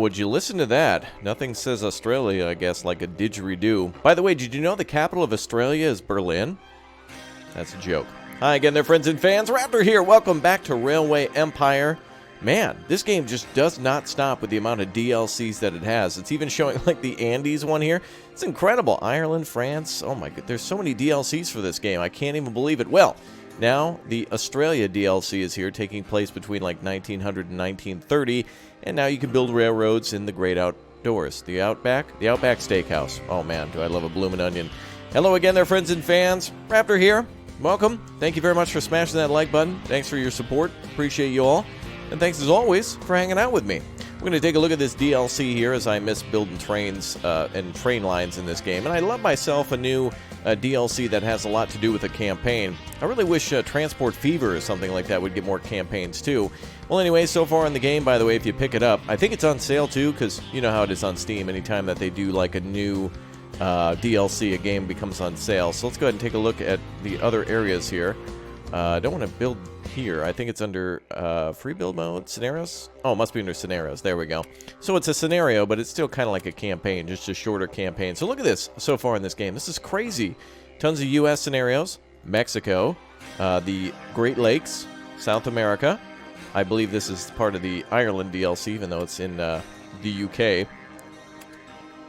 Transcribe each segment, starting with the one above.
would you listen to that? Nothing says Australia, I guess, like a didgeridoo. By the way, did you know the capital of Australia is Berlin? That's a joke. Hi again there, friends and fans. Raptor here. Welcome back to Railway Empire. Man, this game just does not stop with the amount of DLCs that it has. It's even showing like the Andes one here. It's incredible. Ireland, France. Oh my god, there's so many DLCs for this game. I can't even believe it. Well, now the Australia DLC is here, taking place between like 1900 and 1930. And now you can build railroads in the great outdoors. The Outback Steakhouse. Oh man, do I love a bloomin' onion. Hello again there, friends and fans. Raptor here. Welcome. Thank you very much for smashing that like button. Thanks for your support. Appreciate you all. And thanks as always for hanging out with me. We're going to take a look at this DLC here as I miss building trains and train lines in this game. And I love myself a new DLC that has a lot to do with a campaign. I really wish Transport Fever or something like that would get more campaigns too. Well, anyway, so far in the game, by the way, if you pick it up, I think it's on sale too, because you know how it is on Steam. Anytime that they do like a new DLC, a game becomes on sale. So let's go ahead and take a look at the other areas here. I don't want to build here. I think it's under free build mode, scenarios. Oh, it must be under scenarios. There we go. So it's a scenario, but it's still kind of like a campaign, just a shorter campaign. So look at this so far in this game. This is crazy. Tons of U.S. scenarios, Mexico, the Great Lakes, South America. I believe this is part of the Ireland DLC, even though it's in the UK.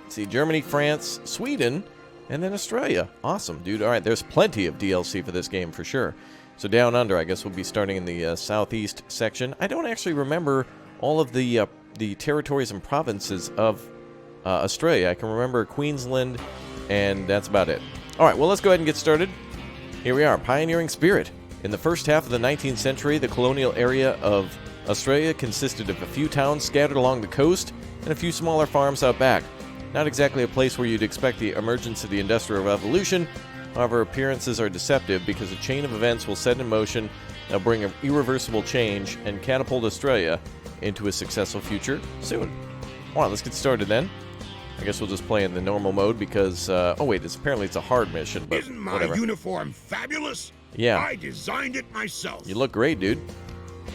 Let's see, Germany, France, Sweden, and then Australia. Awesome, dude. All right, there's plenty of DLC for this game for sure. So down under, I guess we'll be starting in the southeast section. I don't actually remember all of the territories and provinces of Australia. I can remember Queensland, and that's about it. All right, well, let's go ahead and get started. Here we are, Pioneering Spirit. In the first half of the 19th century, the colonial area of Australia consisted of a few towns scattered along the coast and a few smaller farms out back. Not exactly a place where you'd expect the emergence of the Industrial Revolution. However, appearances are deceptive because a chain of events will set in motion that'll bring an irreversible change and catapult Australia into a successful future soon. All right, let's get started then. I guess we'll just play in the normal mode because, oh wait, apparently it's a hard mission, but Isn't my whatever. uniform fabulous? Yeah. I designed it myself. You look great, dude.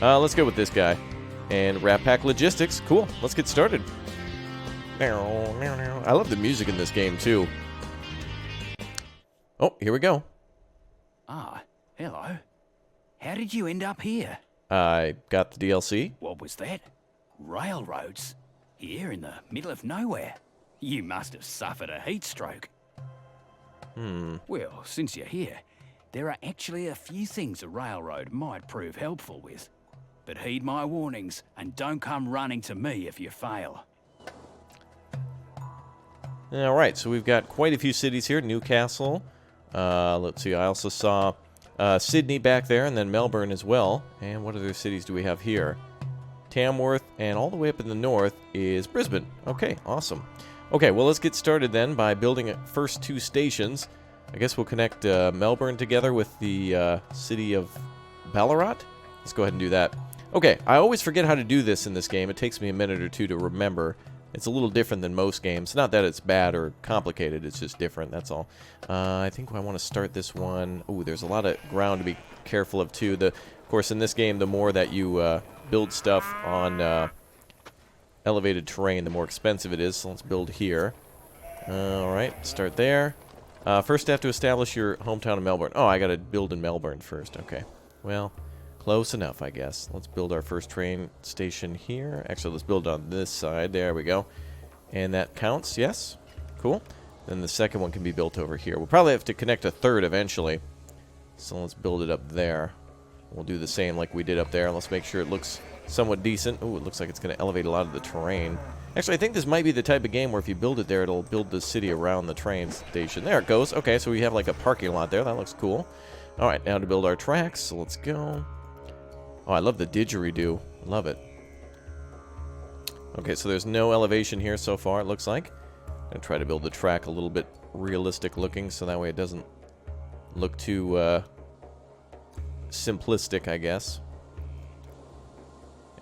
Let's go with this guy. And Rat Pack Logistics. Cool. Let's get started. I love the music in this game, too. Oh, here we go. Ah, hello. How did you end up here? I got the DLC. What was that? Railroads? Here in the middle of nowhere? You must have suffered a heat stroke. Well, since you're here, there are actually a few things a railroad might prove helpful with. But heed my warnings and don't come running to me if you fail. All right, so we've got quite a few cities here. Newcastle. Let's see, I also saw Sydney back there, and then Melbourne as well. And what other cities do we have here? Tamworth, and all the way up in the north is Brisbane. Okay, awesome. Okay, well, let's get started then by building first two stations. I guess we'll connect Melbourne together with the city of Ballarat. Let's go ahead and do that. Okay, I always forget how to do this in this game. It takes me a minute or two to remember. It's a little different than most games. Not that it's bad or complicated, it's just different, that's all. I think I want to start this one. Ooh, there's a lot of ground to be careful of, too. Of course, in this game, the more that you build stuff on elevated terrain, the more expensive it is. So let's build here. Alright, start there. First, I have to establish your hometown of Melbourne. Oh, I gotta build in Melbourne first. Okay. Well, close enough, I guess. Let's build our first train station here. Actually, let's build on this side. There we go. And that counts, yes. Cool. Then the second one can be built over here. We'll probably have to connect a third eventually. So let's build it up there. We'll do the same like we did up there. Let's make sure it looks somewhat decent. Oh, it looks like it's going to elevate a lot of the terrain. Actually, I think this might be the type of game where if you build it there, it'll build the city around the train station. There it goes. Okay, so we have like a parking lot there. That looks cool. All right, now to build our tracks. So let's go. Oh, I love the didgeridoo. Love it. Okay, so there's no elevation here so far, it looks like. I'm going to try to build the track a little bit realistic looking, so that way it doesn't look too simplistic, I guess.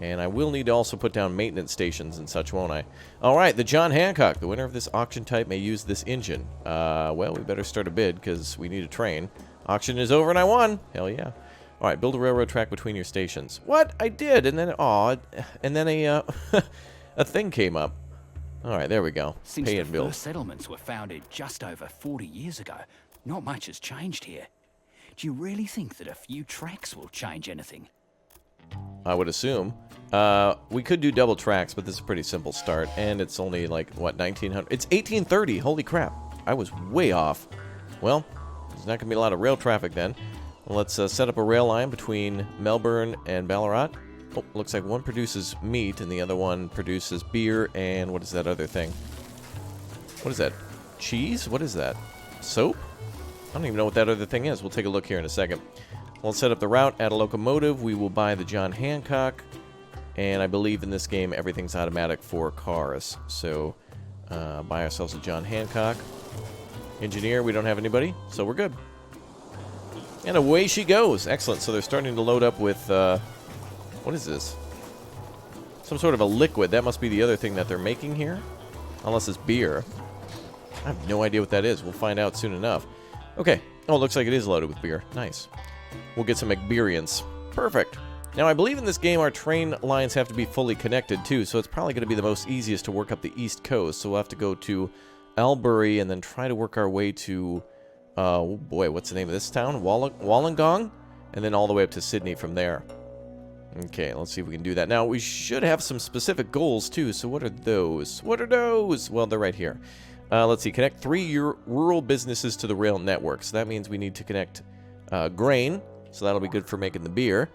And I will need to also put down maintenance stations and such, won't I? Alright, the John Hancock. The winner of this auction type may use this engine. Well, we better start a bid, because we need a train. Auction is over and I won! Hell yeah. Alright, build a railroad track between your stations. What? I did! And then, a A thing came up. All right, there we go. Since Pay the and build. first settlements were founded just over 40 years ago, not much has changed here. Do you really think that a few tracks will change anything? I would assume. We could do double tracks, but this is a pretty simple start. And it's only like, what, 1900? It's 1830. Holy crap. I was way off. Well, there's not going to be a lot of rail traffic then. Let's set up a rail line between Melbourne and Ballarat. Oh, looks like one produces meat and the other one produces beer and what is that other thing? What is that? Cheese? What is that? Soap? I don't even know what that other thing is. We'll take a look here in a second. We'll set up the route, add a locomotive. We will buy the John Hancock. And I believe in this game everything's automatic for cars. So, buy ourselves a John Hancock. Engineer, we don't have anybody, so we're good. And away she goes. Excellent. So they're starting to load up with, what is this? Some sort of a liquid. That must be the other thing that they're making here. Unless it's beer. I have no idea what that is. We'll find out soon enough. Okay. Oh, it looks like it is loaded with beer. Nice. We'll get some experience. Perfect. Now, I believe in this game our train lines have to be fully connected, too. So it's probably going to be the most easiest to work up the East Coast. So we'll have to go to Albury and then try to work our way to... oh boy, what's the name of this town? Wollongong? And then all the way up to Sydney from there. Okay, let's see if we can do that. Now, we should have some specific goals, too. So what are those? What are those? Well, they're right here. Let's see. Connect 3 rural businesses to the rail network. So that means we need to connect grain. So that'll be good for making the beer.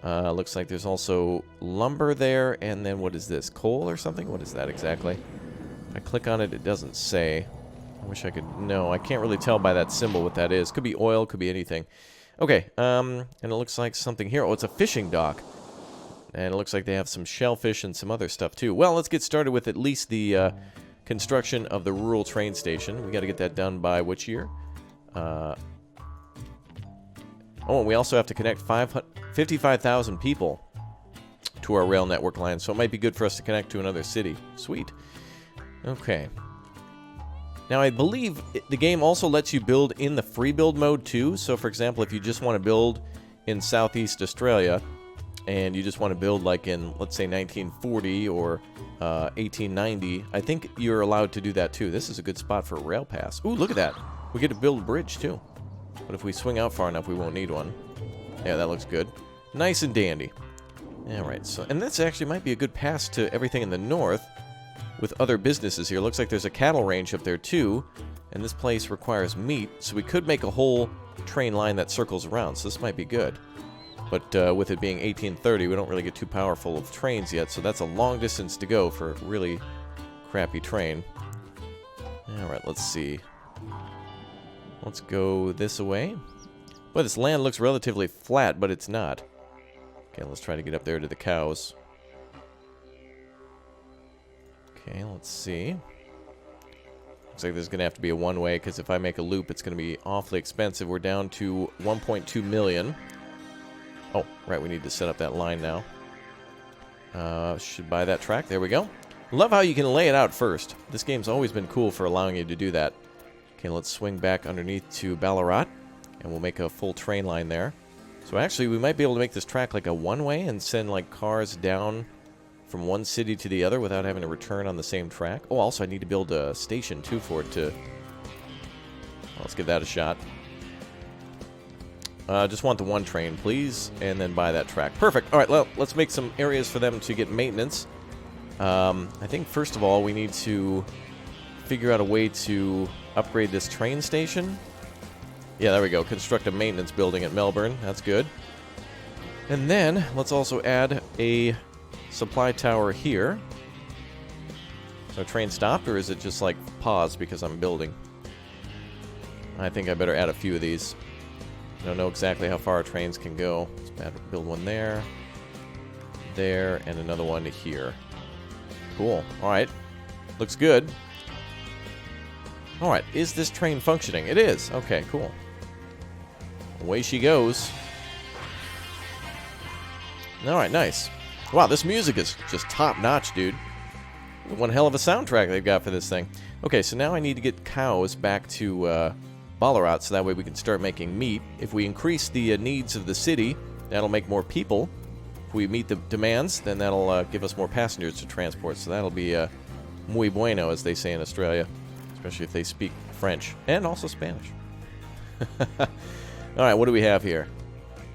Looks like there's also lumber there. And then what is this? Coal or something? What is that exactly? If I click on it, it doesn't say. I wish I could... No, I can't really tell by that symbol what that is. Could be oil, could be anything. Okay, and it looks like something here. Oh, it's a fishing dock. And it looks like they have some shellfish and some other stuff, too. Well, let's get started with at least the construction of the rural train station. We got to get that done by which year? Oh, and we also have to connect 55,000 people to our rail network line. So it might be good for us to connect to another city. Sweet. Okay. Now, I believe the game also lets you build in the free build mode, too. So, for example, if you just want to build in Southeast Australia, and you just want to build like in, let's say, 1940 or 1890, I think you're allowed to do that, too. This is a good spot for a rail pass. Ooh, look at that. We get to build a bridge, too. But if we swing out far enough, we won't need one. Yeah, that looks good. Nice and dandy. All right, so, and this actually might be a good pass to everything in the north. With other businesses here. Looks like there's a cattle range up there too, and this place requires meat, so we could make a whole train line that circles around, so this might be good. But with it being 1830, we don't really get too powerful of trains yet, so that's a long distance to go for a really crappy train. Alright, let's see. Let's go this way. Boy, this land looks relatively flat, but it's not. Okay, let's try to get up there to the cows. Okay, let's see. Looks like there's going to have to be a one-way, because if I make a loop, it's going to be awfully expensive. We're down to 1.2 million. Oh, right, we need to set up that line now. Should buy that track. There we go. Love how you can lay it out first. This game's always been cool for allowing you to do that. Okay, let's swing back underneath to Ballarat, and we'll make a full train line there. So actually, we might be able to make this track like a one-way and send like cars down from one city to the other without having to return on the same track. Oh, also I need to build a station too for it to... Well, let's give that a shot. Just want the one train, please, and then buy that track. Perfect. All right, well, let's make some areas for them to get maintenance. I think, first of all, we need to figure out a way to upgrade this train station. Yeah, there we go. Construct a maintenance building at Melbourne. That's good. And then, let's also add a supply tower here. So train stopped, or is it just like paused because I'm building? I think I better add a few of these. I don't know exactly how far our trains can go. Let's build one there, and another one here. Cool. Alright. Looks good. Alright, is this train functioning? It is. Okay, cool. Away she goes. Alright, nice. Wow, this music is just top-notch, dude. One hell of a soundtrack they've got for this thing. Okay, so now I need to get cows back to Ballarat, so that way we can start making meat. If we increase the needs of the city, that'll make more people. If we meet the demands, then that'll give us more passengers to transport. So that'll be muy bueno, as they say in Australia, especially if they speak French and also Spanish. All right, what do we have here?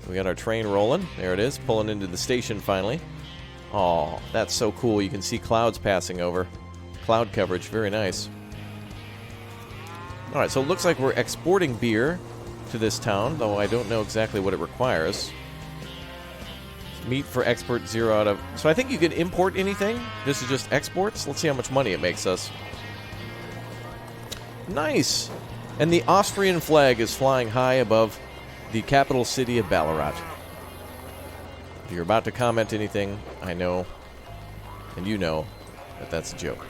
So we got our train rolling. There it is, pulling into the station finally. Oh, that's so cool. You can see clouds passing over. Cloud coverage, very nice. All right, so it looks like we're exporting beer to this town, though I don't know exactly what it requires. Meat for export, 0 out of... So I think you can import anything. This is just exports. Let's see how much money it makes us. Nice! And the Austrian flag is flying high above the capital city of Ballarat. If you're about to comment anything, I know, and you know, that that's a joke.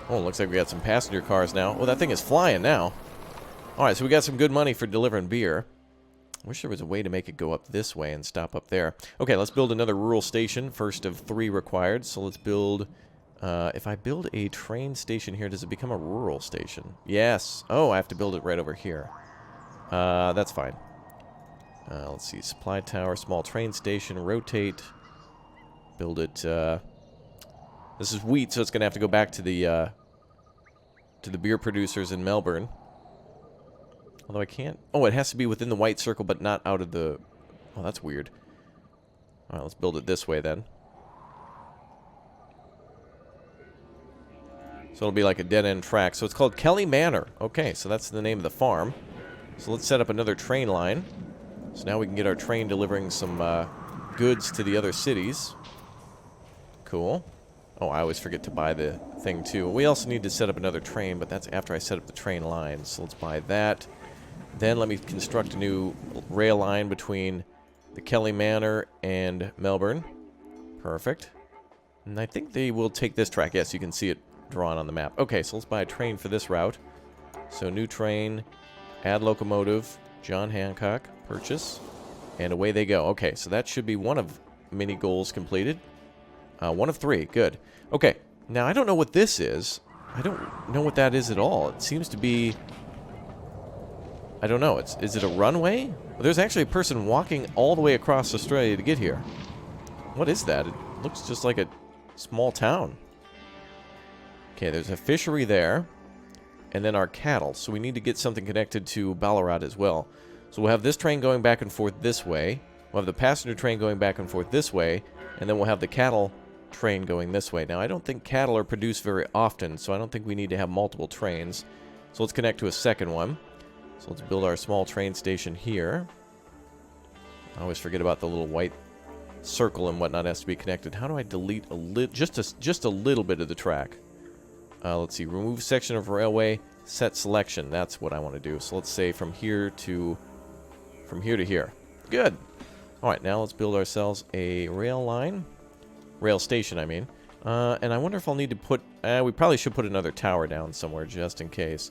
Oh, looks like we got some passenger cars now. Oh, that thing is flying now. Alright, so we got some good money for delivering beer. Wish there was a way to make it go up this way and stop up there. Okay, let's build another rural station. First of 3 required. So let's build... if I build a train station here, does it become a rural station? Yes. Oh, I have to build it right over here. That's fine. Let's see. Supply tower, small train station, rotate. Build it... this is wheat, so it's going to have to go back to the beer producers in Melbourne. Although I can't... Oh, it has to be within the white circle, but not out of the... Oh, that's weird. Alright, let's build it this way, then. So it'll be like a dead-end track. So it's called Kelly Manor. Okay, so that's the name of the farm. So let's set up another train line. So now we can get our train delivering some goods to the other cities. Cool. Oh, I always forget to buy the thing, too. We also need to set up another train, but that's after I set up the train line. So let's buy that. Then let me construct a new rail line between the Kelly Manor and Melbourne. Perfect. And I think they will take this track. Yes, you can see it drawn on the map. Okay, so let's buy a train for this route. So new train, add locomotive, John Hancock, purchase, and away they go. Okay, so that should be one of many goals completed. 1 of 3, good. Okay, now I don't know what this is. I don't know what that is at all. It seems to be... I don't know. Is it a runway? Well, there's actually a person walking all the way across Australia to get here. What is that? It looks just like a small town. Okay, there's a fishery there. And then our cattle. So we need to get something connected to Ballarat as well. So we'll have this train going back and forth this way. We'll have the passenger train going back and forth this way. And then we'll have the cattle train going this way. Now, I don't think cattle are produced very often, so I don't think we need to have multiple trains. So let's connect to a second one. So let's build our small train station here. I always forget about the little white circle and whatnot has to be connected. How do I delete just a little bit of the track? Let's see. Remove section of railway. Set selection. That's what I want to do. So let's say from here to here. Good. All right. Now let's build ourselves a rail line. Rail station, I mean. And I wonder if I'll need to put... we probably should put another tower down somewhere just in case.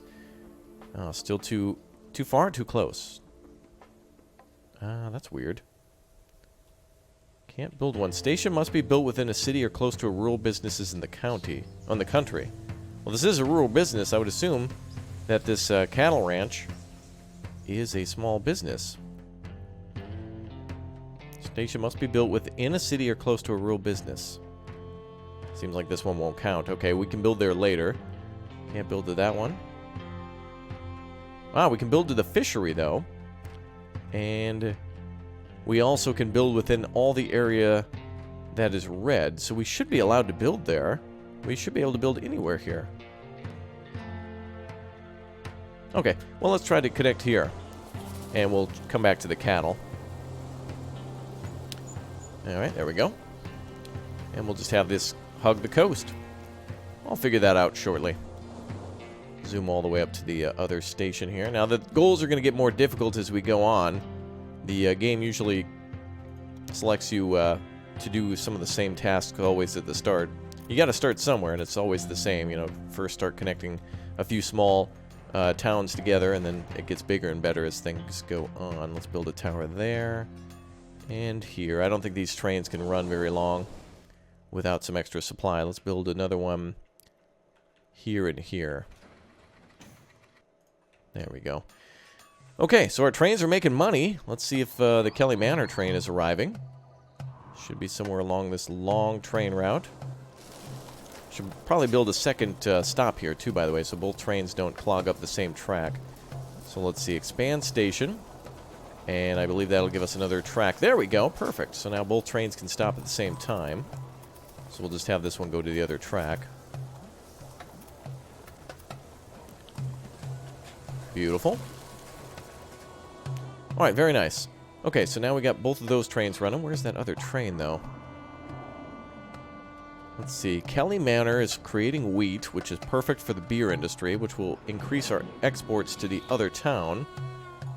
Still too far or too close? That's weird. Can't build one. Station must be built within a city or close to a rural businesses in the country. Well, this is a rural business. I would assume that this cattle ranch is a small business. Station must be built within a city or close to a rural business. Seems like this one won't count. Okay, we can build there later. Can't build to that one. Wow, we can build to the fishery, though. And we also can build within all the area that is red. So we should be allowed to build there. We should be able to build anywhere here. Okay, well, let's try to connect here. And we'll come back to the cattle. Alright, there we go. And we'll just have this hug the coast. I'll figure that out shortly. Zoom all the way up to the other station here. Now, the goals are going to get more difficult as we go on. The game usually selects you to do some of the same tasks always at the start. You got to start somewhere, and it's always the same. You know, first start connecting a few small towns together, and then it gets bigger and better as things go on. Let's build a tower there and here. I don't think these trains can run very long without some extra supply. Let's build another one here and here. There we go. Okay, so our trains are making money. Let's see if the Kelly Manor train is arriving. Should be somewhere along this long train route. Should probably build a second stop here, too, by the way, so both trains don't clog up the same track. So let's see, expand station. And I believe that'll give us another track. There we go, perfect. So now both trains can stop at the same time. So we'll just have this one go to the other track. Beautiful. Alright, very nice. Okay, so now we got both of those trains running. Where's that other train, though? Let's see. Kelly Manor is creating wheat, which is perfect for the beer industry, which will increase our exports to the other town,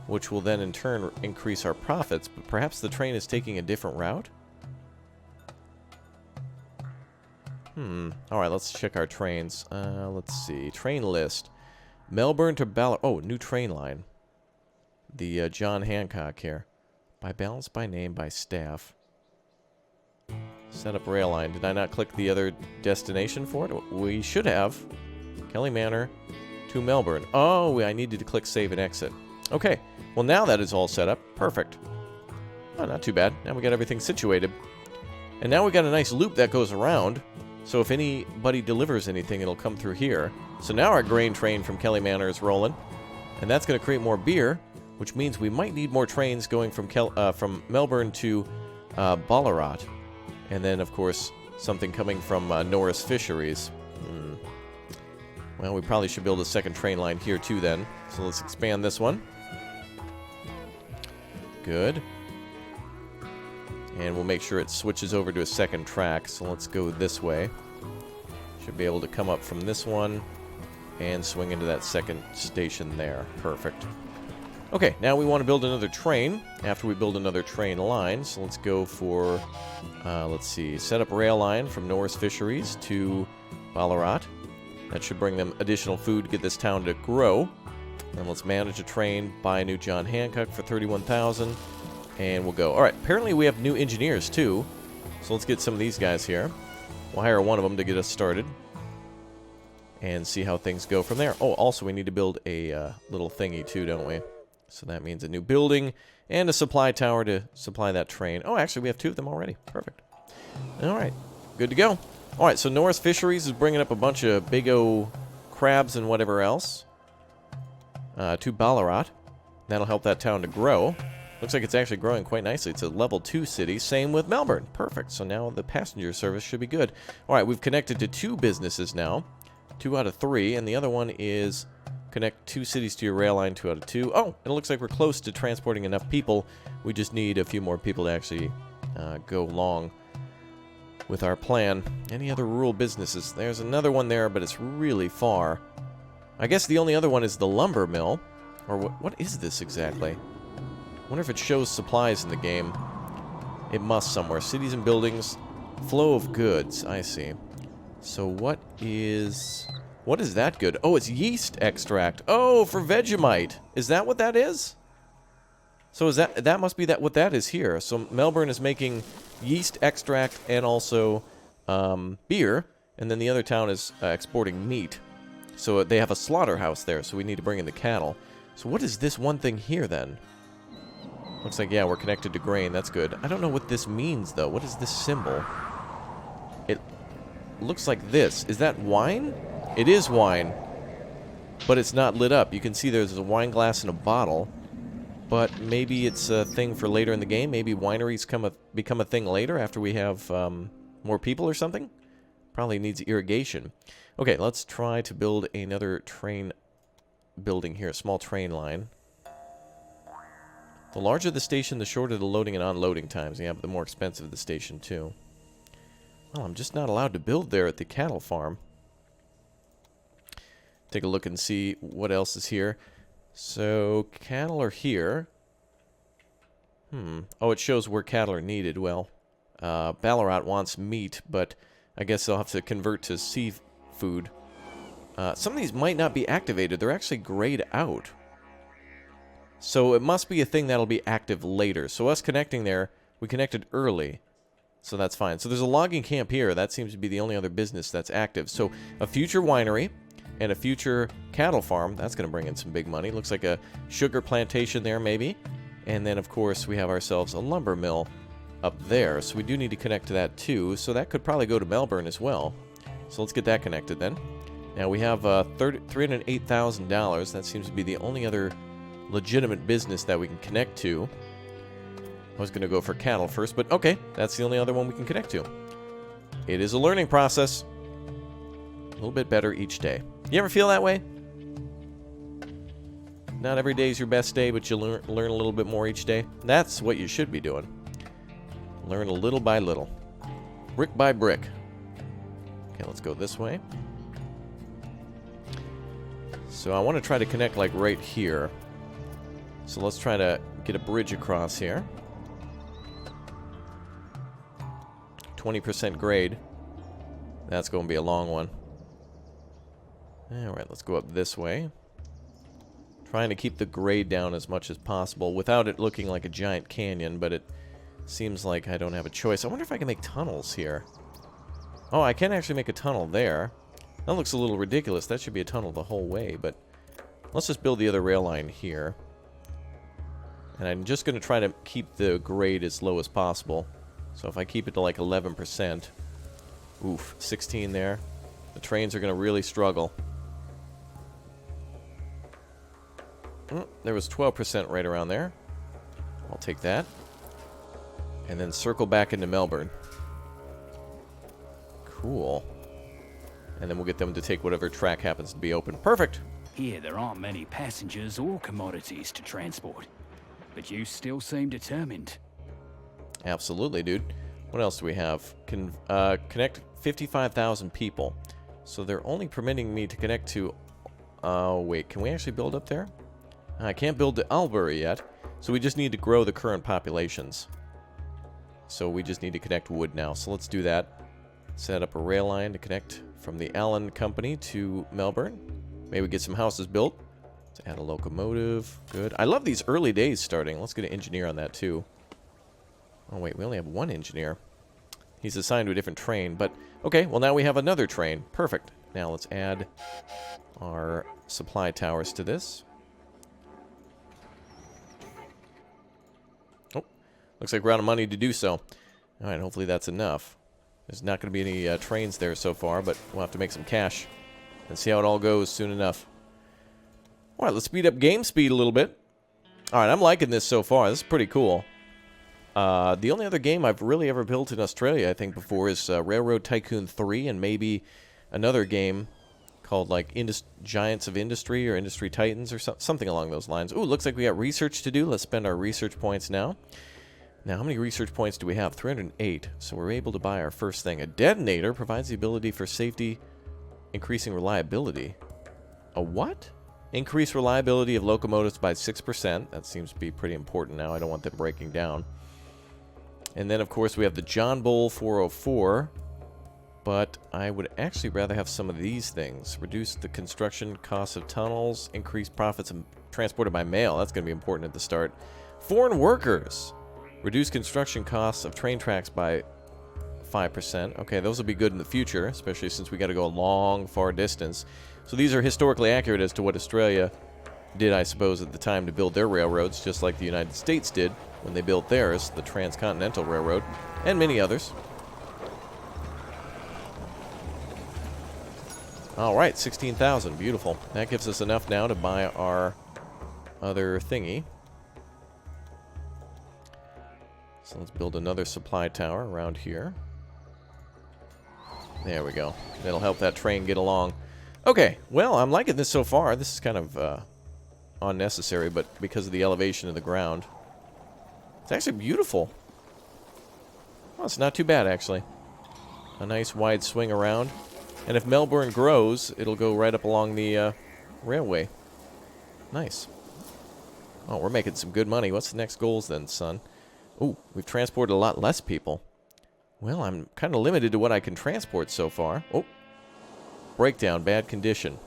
which will then in turn increase our profits. But perhaps the train is taking a different route? Alright, let's check our trains. Let's see. Train list. Melbourne to Ballarat. Oh, new train line. The John Hancock here. By balance, by name, by staff. Set up rail line. Did I not click the other destination for it? We should have. Kelly Manor to Melbourne. Oh, I needed to click save and exit. Okay. Well, now that is all set up. Perfect. Oh, not too bad. Now we got everything situated. And now we got a nice loop that goes around. So if anybody delivers anything, it'll come through here. So now our grain train from Kelly Manor is rolling. And that's going to create more beer, which means we might need more trains going from Melbourne to Ballarat. And then, of course, something coming from Norris Fisheries. Well, we probably should build a second train line here, too, then. So let's expand this one. Good. And we'll make sure it switches over to a second track. So let's go this way. Should be able to come up from this one and swing into that second station there. Perfect. Okay, now we want to build another train after we build another train line. So let's go for, let's see, set up rail line from Norris Fisheries to Ballarat. That should bring them additional food to get this town to grow. And let's manage a train, buy a new John Hancock for $31,000, and we'll go. All right, apparently we have new engineers too. So let's get some of these guys here. We'll hire one of them to get us started and see how things go from there. Oh, also we need to build a little thingy too, don't we? So that means a new building and a supply tower to supply that train. Oh, actually, we have two of them already. Perfect. All right. Good to go. All right, so Norris Fisheries is bringing up a bunch of big-o crabs and whatever else to Ballarat. That'll help that town to grow. Looks like it's actually growing quite nicely. It's a level 2 city. Same with Melbourne. Perfect. So now the passenger service should be good. All right, we've connected to 2 businesses now. 2 out of 3. And the other one is connect 2 cities to your rail line, 2 out of 2. Oh, it looks like we're close to transporting enough people. We just need a few more people to actually go along with our plan. Any other rural businesses? There's another one there, but it's really far. I guess the only other one is the lumber mill. Or what is this exactly? I wonder if it shows supplies in the game. It must somewhere. Cities and buildings. Flow of goods. I see. So what is that good? Oh, it's yeast extract. Oh, for Vegemite. Is that what that is? So is that must be what that is here. So Melbourne is making yeast extract and also beer, and then the other town is exporting meat. So they have a slaughterhouse there, so we need to bring in the cattle. So what is this one thing here then? Looks like, yeah, we're connected to grain. That's good. I don't know what this means, though. What is this symbol? It looks like this. Is that wine? It is wine, but it's not lit up. You can see there's a wine glass and a bottle, but maybe it's a thing for later in the game. Maybe wineries become a thing later after we have more people or something. Probably needs irrigation. Okay, let's try to build another train building here, a small train line. The larger the station, the shorter the loading and unloading times. Yeah, but the more expensive the station, too. Well, I'm just not allowed to build there at the cattle farm. Take a look and see what else is here. So, cattle are here. Oh, it shows where cattle are needed. Well, Ballarat wants meat, but I guess they'll have to convert to seafood. Some of these might not be activated. They're actually grayed out. So it must be a thing that'll be active later. So us connecting there, we connected early. So that's fine. So there's a logging camp here. That seems to be the only other business that's active. So a future winery and a future cattle farm. That's going to bring in some big money. Looks like a sugar plantation there, maybe. And then, of course, we have ourselves a lumber mill up there, so we do need to connect to that too. So that could probably go to Melbourne as well. So let's get that connected then. Now we have $308,000. That seems to be the only other legitimate business that we can connect to. I was going to go for cattle first, but okay, that's the only other one we can connect to. It is a learning process. A little bit better each day. You ever feel that way? Not every day is your best day, but you learn a little bit more each day. That's what you should be doing. Learn a little by little. Brick by brick. Okay, let's go this way. So I want to try to connect like right here. So let's try to get a bridge across here. 20% grade. That's going to be a long one. Alright, let's go up this way. Trying to keep the grade down as much as possible without it looking like a giant canyon, but it seems like I don't have a choice. I wonder if I can make tunnels here. Oh, I can actually make a tunnel there. That looks a little ridiculous. That should be a tunnel the whole way, but let's just build the other rail line here. And I'm just going to try to keep the grade as low as possible. So if I keep it to like 11%, oof, 16 there. The trains are going to really struggle. There was 12% right around there. I'll take that. And then circle back into Melbourne. Cool. And then we'll get them to take whatever track happens to be open. Perfect. Here there aren't many passengers or commodities to transport, but you still seem determined. Absolutely, dude. What else do we have? Can connect 55,000 people. So they're only permitting me to connect to... Oh, wait. Can we actually build up there? I can't build to Albury yet. So we just need to grow the current populations. So we just need to connect wood now. So let's do that. Set up a rail line to connect from the Allen Company to Melbourne. Maybe get some houses built. Let's add a locomotive. Good. I love these early days starting. Let's get an engineer on that too. Oh wait, we only have one engineer. He's assigned to a different train, but okay, well now we have another train. Perfect. Now let's add our supply towers to this. Oh, looks like we're out of money to do so. Alright, hopefully that's enough. There's not going to be any trains there so far, but we'll have to make some cash and see how it all goes soon enough. Alright, let's speed up game speed a little bit. Alright, I'm liking this so far. This is pretty cool. The only other game I've really ever built in Australia, I think, before is Railroad Tycoon 3, and maybe another game called, like, Giants of Industry or Industry Titans or something along those lines. Ooh, looks like we got research to do. Let's spend our research points now. Now, how many research points do we have? 308. So we're able to buy our first thing. A detonator provides the ability for safety, increasing reliability. A what? Increase reliability of locomotives by 6%. That seems to be pretty important now. I don't want them breaking down. And then, of course, we have the John Bull 404. But I would actually rather have some of these things. Reduce the construction costs of tunnels. Increase profits of transported by mail. That's going to be important at the start. Foreign workers. Reduce construction costs of train tracks by 5%. Okay, those will be good in the future, especially since we got to go a long, far distance. So these are historically accurate as to what Australia did, I suppose, at the time to build their railroads, just like the United States did when they built theirs, the Transcontinental Railroad, and many others. Alright, 16,000. Beautiful. That gives us enough now to buy our other thingy. So let's build another supply tower around here. There we go. That'll help that train get along. Okay, well, I'm liking this so far. This is kind of unnecessary, but because of the elevation of the ground. It's actually beautiful. Well, it's not too bad, actually. A nice wide swing around. And if Melbourne grows, it'll go right up along the railway. Nice. Oh, we're making some good money. What's the next goals then, son? Ooh, we've transported a lot less people. Well, I'm kind of limited to what I can transport so far. Oh, breakdown, bad condition.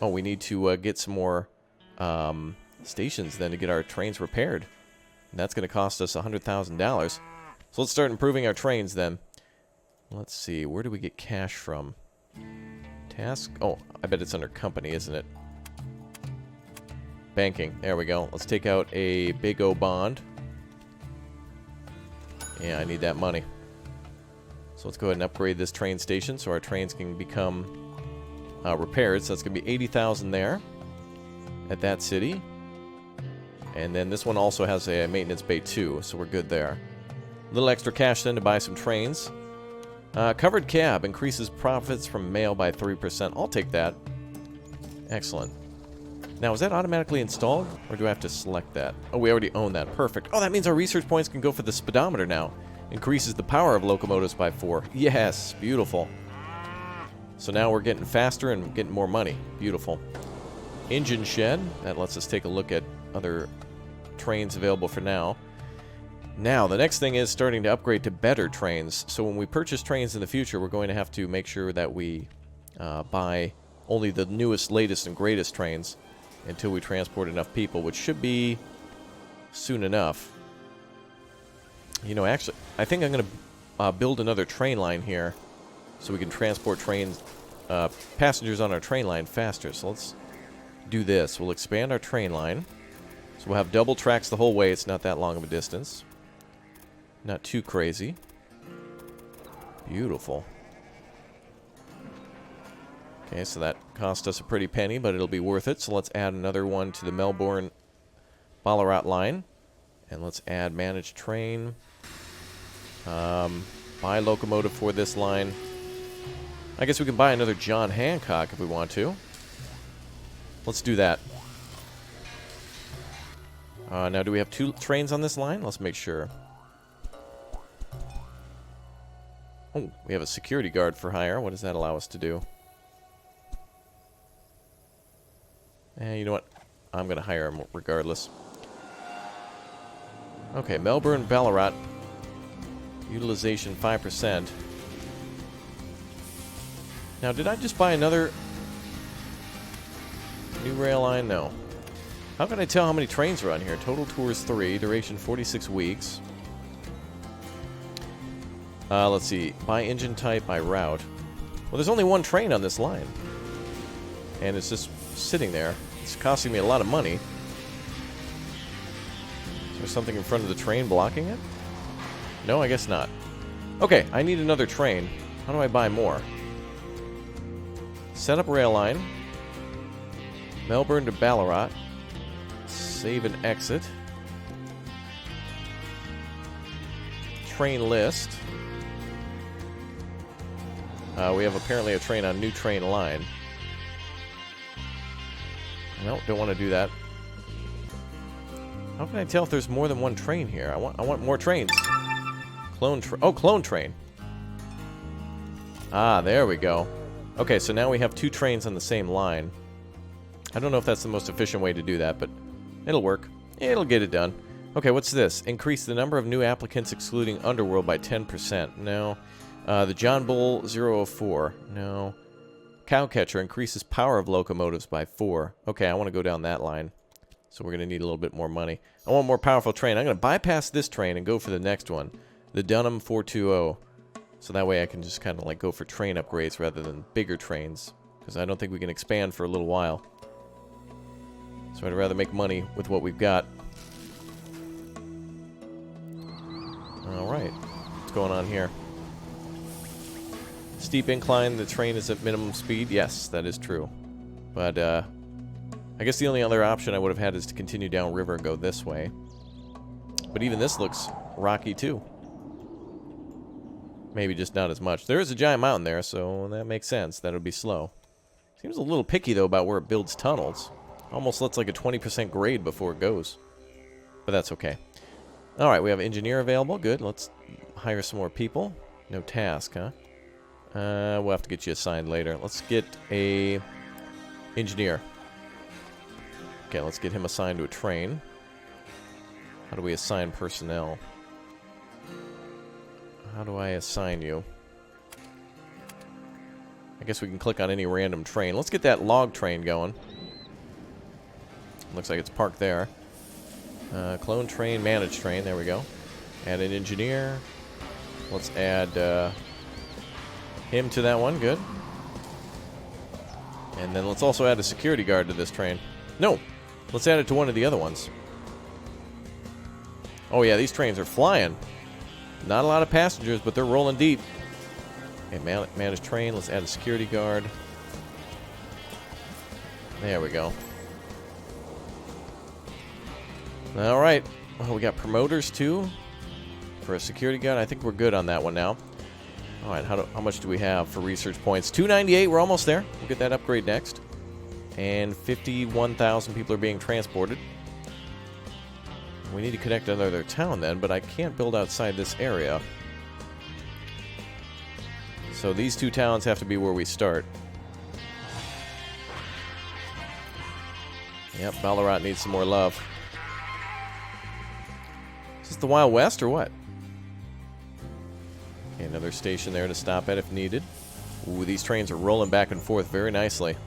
Oh, we need to get some more stations then to get our trains repaired. And that's going to cost us $100,000. So let's start improving our trains then. Let's see, where do we get cash from? Task? Oh, I bet it's under company, isn't it? Banking. There we go. Let's take out a big O bond. Yeah, I need that money. So let's go ahead and upgrade this train station so our trains can become repaired. So that's going to be 80,000 there at that city. And then this one also has a maintenance bay too, so we're good there. A little extra cash then to buy some trains. Covered cab increases profits from mail by 3%. I'll take that. Excellent. Now, is that automatically installed, or do I have to select that? Oh, we already own that. Perfect. Oh, that means our research points can go for the speedometer now. Increases the power of locomotives by 4. Yes, beautiful. So now we're getting faster and getting more money. Beautiful. Engine shed. That lets us take a look at other trains available for now. Now, the next thing is starting to upgrade to better trains. So when we purchase trains in the future, we're going to have to make sure that we buy only the newest, latest, and greatest trains until we transport enough people, which should be soon enough. You know, actually, I think I'm going to build another train line here so we can transport trains, passengers on our train line faster. So let's do this. We'll expand our train line. So we'll have double tracks the whole way. It's not that long of a distance. Not too crazy. Beautiful. Okay, so that cost us a pretty penny, but it'll be worth it. So let's add another one to the Melbourne Ballarat line. And let's add managed train. Buy locomotive for this line. I guess we can buy another John Hancock if we want to. Let's do that. Now, do we have 2 trains on this line? Let's make sure. Oh, we have a security guard for hire. What does that allow us to do? You know what? I'm going to hire him regardless. Okay, Melbourne, Ballarat. Utilization 5%. Now, did I just buy another new rail line? No. How can I tell how many trains are on here? Total tours 3, duration 46 weeks. Let's see. By engine type, by route. Well, there's only 1 train on this line. And it's just sitting there. It's costing me a lot of money. Is there something in front of the train blocking it? No, I guess not. Okay, I need another train. How do I buy more? Set up rail line. Melbourne to Ballarat. Save and exit. Train list. We have apparently a train on new train line. No, don't want to do that. How can I tell if there's more than 1 train here? I want more trains. Clone train. Ah, there we go. Okay, so now we have 2 trains on the same line. I don't know if that's the most efficient way to do that, but it'll work. It'll get it done. Okay, what's this? Increase the number of new applicants excluding Underworld by 10%. No. The John Bull 004. No. Cowcatcher increases power of locomotives by 4. Okay, I want to go down that line. So we're going to need a little bit more money. I want a more powerful train. I'm going to bypass this train and go for the next one. The Dunham 420. So that way I can just kind of like go for train upgrades rather than bigger trains. Because I don't think we can expand for a little while. So I'd rather make money with what we've got. Alright. What's going on here? Steep incline, the train is at minimum speed. Yes, that is true. But, I guess the only other option I would have had is to continue downriver and go this way. But even this looks rocky, too. Maybe just not as much. There is a giant mountain there, so that makes sense. That would be slow. Seems a little picky, though, about where it builds tunnels. Almost looks like a 20% grade before it goes. But that's okay. Alright, we have engineer available. Good. Let's hire some more people. No task, huh? We'll have to get you assigned later. Let's get a engineer. Okay, let's get him assigned to a train. How do we assign personnel? How do I assign you? I guess we can click on any random train. Let's get that log train going. Looks like it's parked there. Clone train, managed train. There we go. Add an engineer. Let's add him to that one. Good. And then let's also add a security guard to this train. No! Let's add it to one of the other ones. Oh yeah, these trains are flying. Not a lot of passengers, but they're rolling deep. Okay, manage train. Let's add a security guard. There we go. All right. Oh, we got promoters too for a security guard. I think we're good on that one now. All right, how much do we have for research points? 298. We're almost there. We'll get that upgrade next. And 51,000 people are being transported. We need to connect another town then, but I can't build outside this area. So these two towns have to be where we start. Yep, Ballarat needs some more love. Is this the Wild West or what? Okay, another station there to stop at if needed. Ooh, these trains are rolling back and forth very nicely.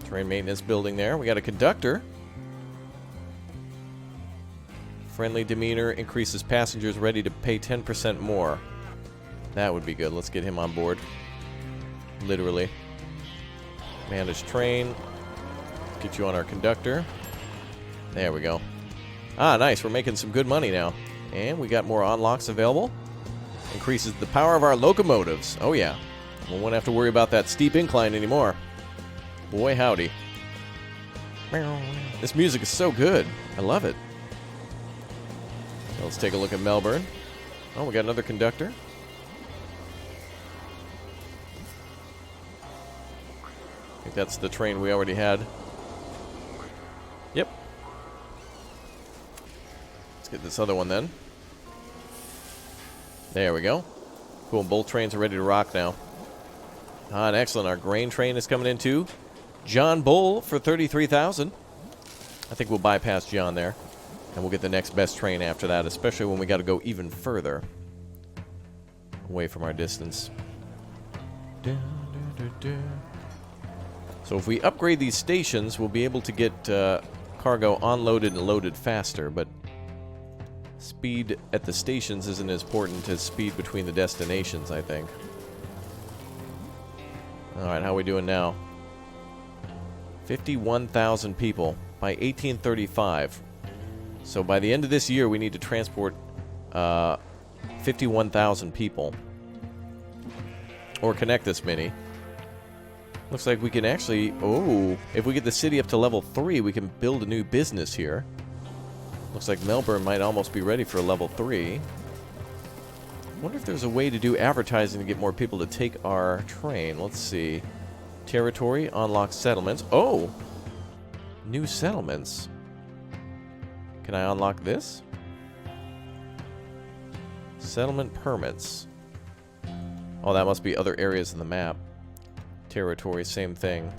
Train maintenance building there. We got a conductor. Friendly demeanor increases passengers ready to pay 10% more. That would be good. Let's get him on board. Literally. Manage train. Get you on our conductor. There we go. Ah, nice. We're making some good money now. And we got more unlocks available. Increases the power of our locomotives. Oh, yeah. We won't have to worry about that steep incline anymore. Boy, howdy. This music is so good. I love it. Let's take a look at Melbourne. Oh, we got another conductor. I think that's the train we already had. Yep. Let's get this other one then. There we go. Cool, both trains are ready to rock now. Ah, and excellent. Our grain train is coming in too. John Bull for 33,000. I think we'll bypass John there. And we'll get the next best train after that, especially when we got to go even further away from our distance. So if we upgrade these stations, we'll be able to get cargo unloaded and loaded faster, but speed at the stations isn't as important as speed between the destinations, I think. Alright, how are we doing now? 51,000 people by 1835. So by the end of this year, we need to transport 51,000 people. Or connect this many. Looks like we can actually... Oh, if we get the city up to level 3, we can build a new business here. Looks like Melbourne might almost be ready for a level 3. I wonder if there's a way to do advertising to get more people to take our train. Let's see. Territory, unlock settlements. Oh! New settlements. Can I unlock this? Settlement permits. Oh, that must be other areas in the map. Territory, same thing.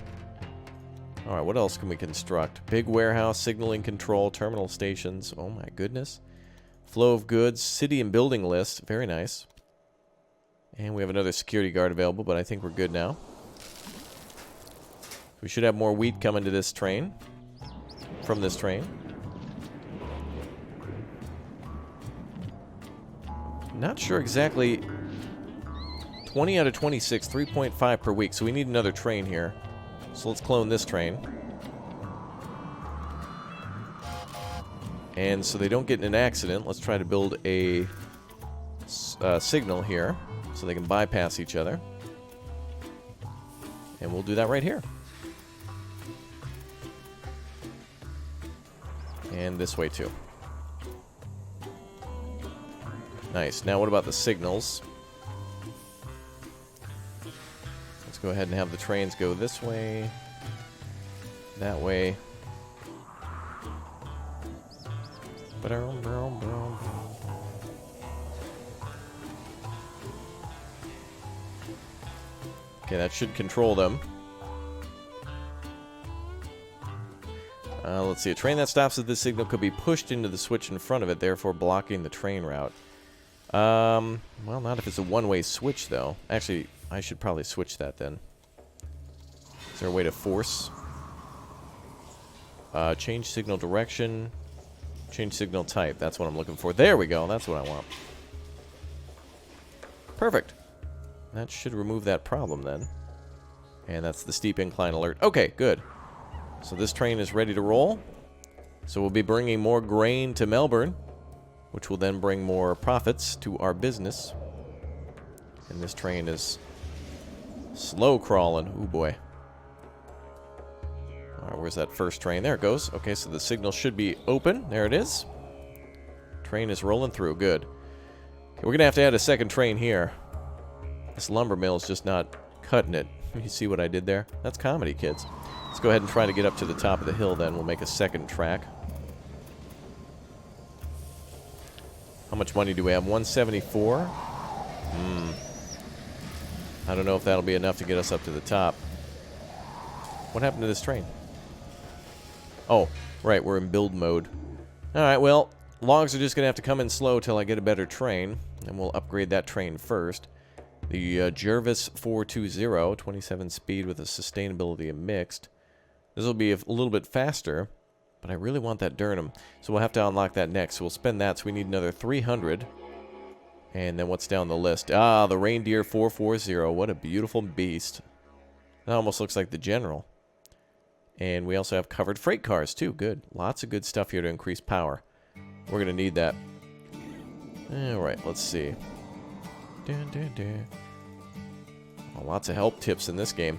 Alright, what else can we construct? Big warehouse, signaling control, terminal stations. Oh my goodness. Flow of goods, city and building list. Very nice. And we have another security guard available, but I think we're good now. We should have more wheat coming to this train. From this train. Not sure exactly. 20 out of 26, 3.5 per week. So we need another train here. So let's clone this train. And so they don't get in an accident, let's try to build a signal here so they can bypass each other. And we'll do that right here. And this way too. Nice. Now what about the signals? Let's go ahead and have the trains go this way. That way. Okay, that should control them. Let's see. A train that stops at this signal could be pushed into the switch in front of it, therefore blocking the train route. Well, not if it's a one-way switch, though. Actually, I should probably switch that then. Is there a way to force? Change signal direction. Change signal type. That's what I'm looking for. There we go. That's what I want. Perfect. That should remove that problem then. And that's the steep incline alert. Okay, good. So this train is ready to roll. So we'll be bringing more grain to Melbourne, which will then bring more profits to our business. And this train is slow crawling. Ooh, boy. All right, where's that first train? There it goes. Okay, so the signal should be open. There it is. Train is rolling through. Good. Okay, we're going to have to add a second train here. This lumber mill is just not cutting it. You see what I did there? That's comedy, kids. Let's go ahead and try to get up to the top of the hill then. We'll make a second track. How much money do we have? 174? I don't know if that'll be enough to get us up to the top. What happened to this train? Oh, right, we're in build mode. Alright, well, logs are just going to have to come in slow till I get a better train. And we'll upgrade that train first. The Jervis 420, 27 speed with a sustainability of mixed. This will be a little bit faster, but I really want that Durham. So we'll have to unlock that next. So we'll spend that, so we need another 300. And then what's down the list? Ah, the Reindeer 440. What a beautiful beast. That almost looks like the General. And we also have covered freight cars, too. Good. Lots of good stuff here to increase power. We're going to need that. Alright, let's see. Oh, lots of help tips in this game.